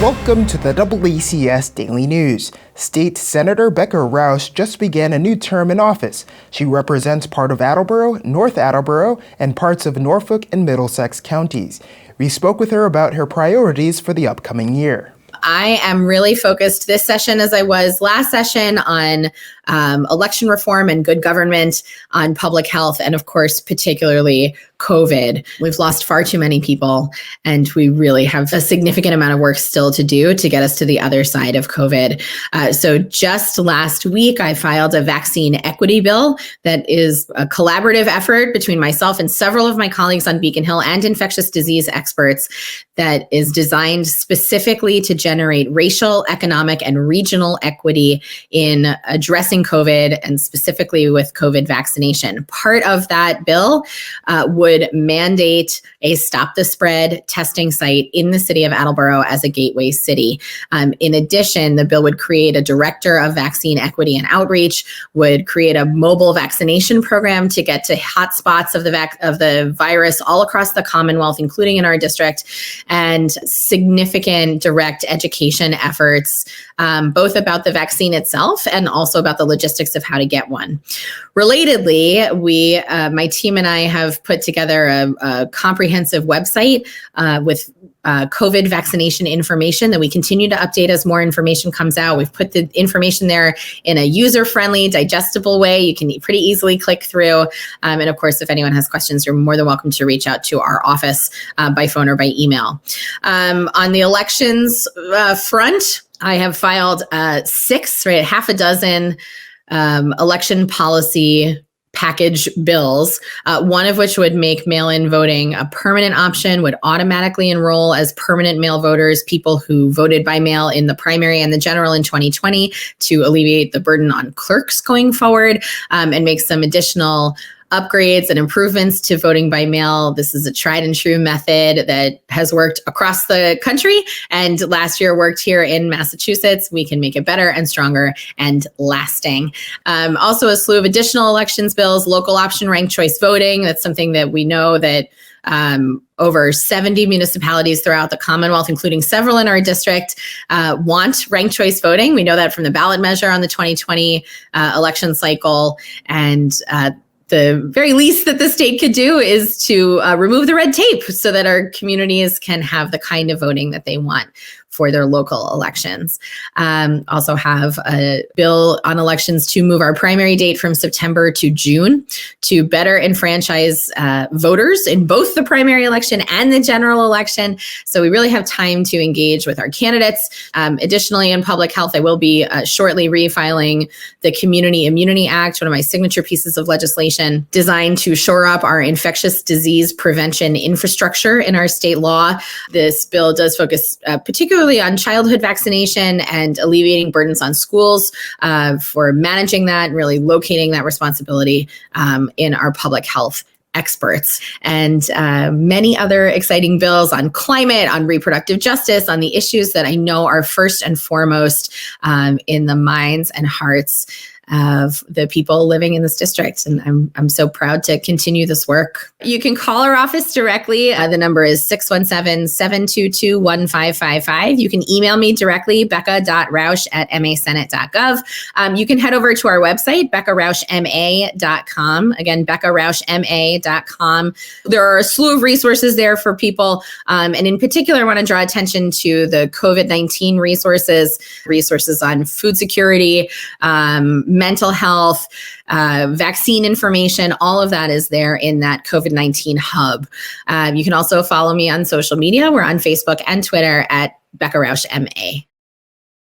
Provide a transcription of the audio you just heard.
Welcome to the DoubleACS Daily News. State Senator Becca Rausch just began a new term in office. She represents part of Attleboro, North Attleboro, and parts of Norfolk and Middlesex counties. We spoke with her about her priorities for the upcoming year. I am really focused this session, as I was last session, on election reform and good government, on public health, and of course, particularly COVID. We've lost far too many people, and we really have a significant amount of work still to do to get us to the other side of COVID. So just last week, I filed a vaccine equity bill that is a collaborative effort between myself and several of my colleagues on Beacon Hill and infectious disease experts that is designed specifically to generate racial, economic, and regional equity in addressing COVID, and specifically with COVID vaccination. Part of that bill would mandate a stop the spread testing site in the city of Attleboro as a gateway city. In addition, the bill would create a director of vaccine equity and outreach, would create a mobile vaccination program to get to hotspots of the virus all across the Commonwealth, including in our district, and significant direct education efforts, both about the vaccine itself and also about the logistics of how to get one. Relatedly, my team and I have put together a comprehensive website with COVID vaccination information that we continue to update as more information comes out. We've put the information there in a user-friendly, digestible way. You can pretty easily click through. And of course, if anyone has questions, you're more than welcome to reach out to our office by phone or by email. On the elections front, I have filed half a dozen election policy package bills, one of which would make mail-in voting a permanent option, would automatically enroll as permanent mail voters people who voted by mail in the primary and the general in 2020 to alleviate the burden on clerks going forward, and make some additional upgrades and improvements to voting by mail. This is a tried and true method that has worked across the country and last year worked here in Massachusetts. We can make it better and stronger and lasting. Also a slew of additional elections bills, local option ranked choice voting. That's something that we know that over 70 municipalities throughout the Commonwealth, including several in our district, want ranked choice voting. We know that from the ballot measure on the 2020 election cycle. And the very least that the state could do is to remove the red tape so that our communities can have the kind of voting that they want for their local elections. Also have a bill on elections to move our primary date from September to June to better enfranchise voters in both the primary election and the general election. So we really have time to engage with our candidates. Additionally, in public health, I will be shortly refiling the Community Immunity Act, one of my signature pieces of legislation designed to shore up our infectious disease prevention infrastructure in our state law. This bill does focus particularly on childhood vaccination and alleviating burdens on schools for managing that and really locating that responsibility in our public health experts, and many other exciting bills on climate, on reproductive justice, on the issues that I know are first and foremost in the minds and hearts of the people living in this district. And I'm so proud to continue this work. You can call our office directly. The number is 617-722-1555. You can email me directly, becca.rausch@masenate.gov. You can head over to our website, beccarauschma.com. Again, beccarauschma.com. There are a slew of resources there for people. And in particular, I want to draw attention to the COVID-19 resources on food security, mental health, vaccine information. All of that is there in that COVID-19 hub. You can also follow me on social media. We're on Facebook and Twitter at Becca Rausch MA.